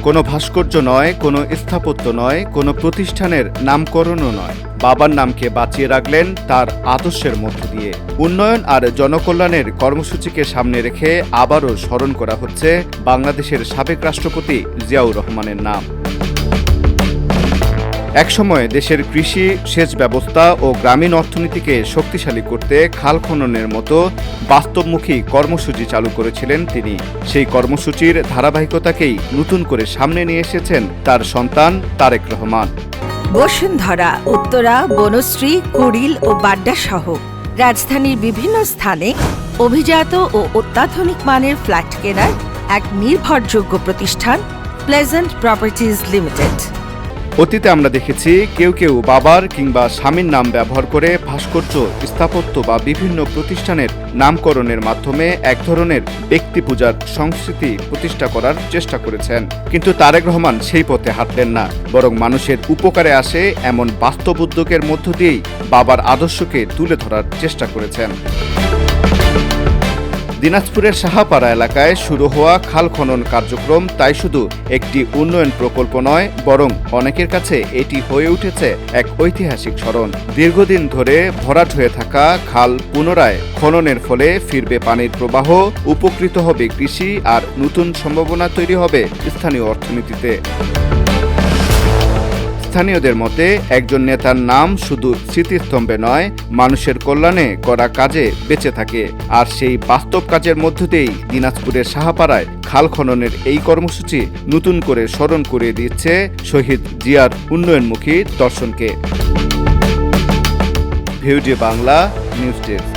কোনো ভাস্কর্য নয়, কোনো স্থাপত্য নয়, কোনো প্রতিষ্ঠানের নামকরণও নয়। বাবার নামকে বাঁচিয়ে রাখলেন তার আদর্শের মধ্য দিয়ে। উন্নয়ন আর জনকল্যাণের কর্মসূচিকে সামনে রেখে আবারও স্মরণ করা হচ্ছে বাংলাদেশের সাবেক রাষ্ট্রপতি জিয়াউর রহমানের নাম। একসময় দেশের কৃষি, সেচ ব্যবস্থা ও গ্রামীণ অর্থনীতিকে শক্তিশালী করতে খাল খননের মতো বাস্তবমুখী কর্মসূচি চালু করেছিলেন তিনি। সেই কর্মসূচির ধারাবাহিকতাকেই নতুন করে সামনে নিয়ে এসেছেন তার সন্তান তারেক রহমান। বসুন্ধরা, উত্তরা, বনশ্রী, কুড়িল ও বাড্ডা সহ রাজধানীর বিভিন্ন স্থানে অভিজাত ও অত্যাধুনিক মানের ফ্ল্যাট কেনার এক নির্ভরযোগ্য প্রতিষ্ঠান প্লেজেন্ট প্রপার্টিজ লিমিটেড। অতীতে আমরা দেখেছি কেউ কেউ বাবার কিংবা স্বামীর নাম ব্যবহার করে ভাস্কর্য, স্থাপত্য বা বিভিন্ন প্রতিষ্ঠানের নামকরণের মাধ্যমে এক ধরনের ব্যক্তি পূজার সংস্কৃতি প্রতিষ্ঠা করার চেষ্টা করেছেন। কিন্তু তারেক রহমান সেই পথে হাঁটলেন না, বরং মানুষের উপকারে আসে এমন বাস্তব উদ্যোগের মধ্য দিয়েই বাবার আদর্শকে তুলে ধরার চেষ্টা করেছেন। দিনাজপুরের সাহাপাড়া এলাকায় শুরু হওয়া খাল খনন কার্যক্রম তাই শুধু একটি উন্নয়ন প্রকল্প নয়, বরং অনেকের কাছে এটি হয়ে উঠেছে এক ঐতিহাসিক স্মরণ। দীর্ঘদিন ধরে ভরাট হয়ে থাকা খাল পুনরায় খননের ফলে ফিরবে পানির প্রবাহ, উপকৃত হবে কৃষি আর নতুন সম্ভাবনা তৈরি হবে স্থানীয় অর্থনীতিতে। স্থানীয়দের মতে একজন নেতার নাম শুধু স্মৃতিস্তম্ভে নয়, মানুষের কল্যাণে করা কাজে বেঁচে থাকে। আর সেই বাস্তব কাজের মধ্য দিয়েই দিনাজপুরের সাহাপাড়ায় খাল খননের এই কর্মসূচি নতুন করে স্মরণ করিয়ে দিচ্ছে শহীদ জিয়ার উন্নয়নমুখী দর্শনকে। ভিউডি বাংলা নিউজ ডেস্ক।